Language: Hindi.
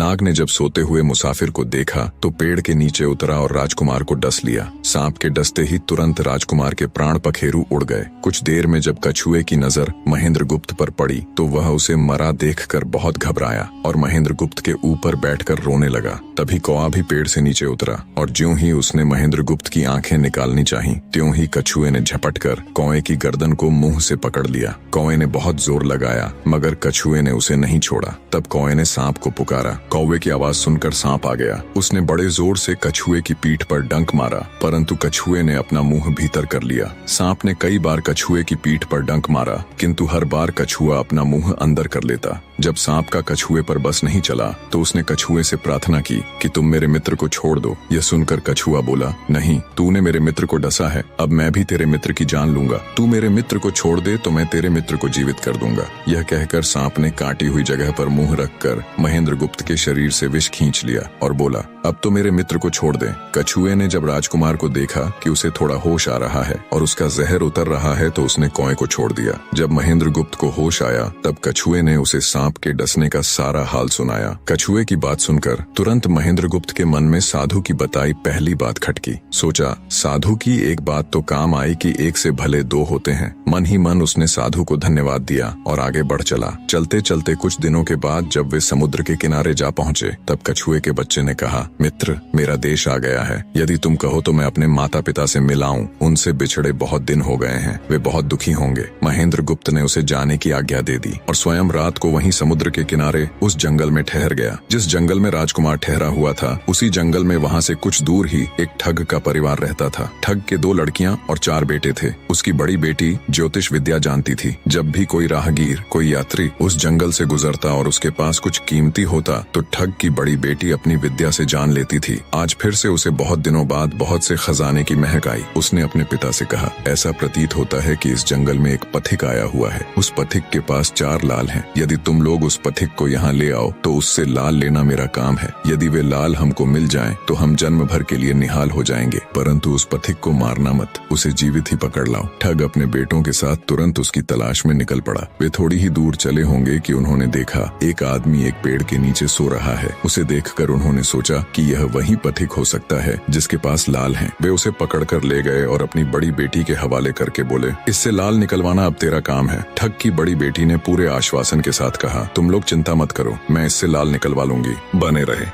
नाग ने जब सोते हुए मुसाफिर को देखा तो पेड़ के नीचे उतरा और राजकुमार को डस लिया। सांप के डसते ही तुरंत राजकुमार के प्राण पखेरु उड़ गए। कुछ देर में जब कछुए की नजर महेंद्र गुप्त पर पड़ी तो वह उसे मरा देखकर बहुत घबराया और महेंद्र गुप्त के ऊपर बैठकर रोने लगा। तभी कौआ भी पेड़ से नीचे उतरा और ज्यों ही उसने महेंद्र गुप्त की आंखें निकालनी चाही, त्यों ही कछुए ने झपटकर कौए की गर्दन को मुंह से पकड़ लिया। कौए ने बहुत जोर लगाया मगर कछुए ने उसे नहीं छोड़ा। तब कौए ने सांप को पुकारा। कौवे की आवाज सुनकर सांप आ गया। उसने बड़े जोर से कछुए की पीठ पर डंक मारा, परंतु कछुए ने अपना मुंह भीतर कर लिया। सांप ने कई बार कछुए की पीठ पर डंक मारा, किंतु हर बार कछुआ अपना मुंह अंदर कर लेता। जब सांप का कछुए पर बस नहीं चला तो उसने कछुए से प्रार्थना की कि तुम मेरे मित्र को छोड़ दो। यह सुनकर कछुआ बोला, नहीं, तूने मेरे मित्र को डसा है, अब मैं भी तेरे मित्र की जान लूंगा। तू मेरे मित्र को छोड़ दे तो मैं तेरे मित्र को जीवित कर दूंगा। यह कहकर सांप ने काटी हुई जगह पर मुंह रखकर महेंद्र गुप्त के शरीर से विष खींच लिया और बोला, अब तो मेरे मित्र को छोड़ दे। कछुए ने जब राजकुमार को देखा कि उसे थोड़ा होश आ रहा है और उसका जहर उतर रहा है तो उसने कौए को छोड़ दिया। जब महेंद्र गुप्त को होश आया तब कछुए ने उसे सांप के डसने का सारा हाल सुनाया। कछुए की बात सुनकर तुरंत महेंद्र गुप्त के मन में साधु की बताई पहली बात खटकी। सोचा, साधु की एक बात तो काम आई कि एक से भले दो होते हैं। मन ही मन उसने साधु को धन्यवाद दिया और आगे बढ़ चला। चलते चलते कुछ दिनों के बाद जब वे समुद्र के किनारे जा पहुंचे तब कछुए के बच्चे ने कहा, मित्र, मेरा देश आ गया है। यदि तुम कहो तो मैं अपने माता पिता से मिलाऊं। उनसे बिछड़े बहुत दिन हो गए हैं, वे बहुत दुखी होंगे। महेंद्र गुप्त ने उसे जाने की आज्ञा दे दी और स्वयं रात को वहीं समुद्र के किनारे उस जंगल में ठहर गया। जिस जंगल में राजकुमार ठहरा हुआ था उसी जंगल में वहाँ से कुछ दूर ही एक ठग का परिवार रहता था। ठग के 2 लड़कियां और 4 बेटे थे। उसकी बड़ी बेटी ज्योतिष विद्या जानती थी। जब भी कोई राहगीर, कोई यात्री उस जंगल से गुजरता और उसके पास कुछ कीमती होता तो ठग की बड़ी बेटी अपनी विद्या से जान लेती थी। आज फिर से उसे बहुत दिनों बाद बहुत से खजाने की महक आई। उसने अपने पिता से कहा, ऐसा प्रतीत होता है कि इस जंगल में एक पथिक आया हुआ है। उस पथिक के पास 4 लाल हैं। यदि तुम लोग उस पथिक को यहाँ ले आओ तो उससे लाल लेना मेरा काम है। यदि वे लाल हमको मिल जाएं तो हम जन्म भर के लिए निहाल हो जाएंगे, परंतु उस पथिक को मारना मत, उसे जीवित ही पकड़ लाओ। ठग अपने बेटों के साथ तुरंत उसकी तलाश में निकल पड़ा। वे थोड़ी ही दूर चले होंगे कि उन्होंने देखा एक आदमी एक पेड़ के नीचे सो रहा है। उसे देखकर उन्होंने सोचा कि यह वही पथिक हो सकता है जिसके पास लाल हैं। वे उसे पकड़कर ले गए और अपनी बड़ी बेटी के हवाले करके बोले, इससे लाल निकलवाना अब तेरा काम है। ठग की बड़ी बेटी ने पूरे आश्वासन के साथ कहा, तुम लोग चिंता मत करो, मैं इससे लाल निकलवा लूंगी। बने रहे।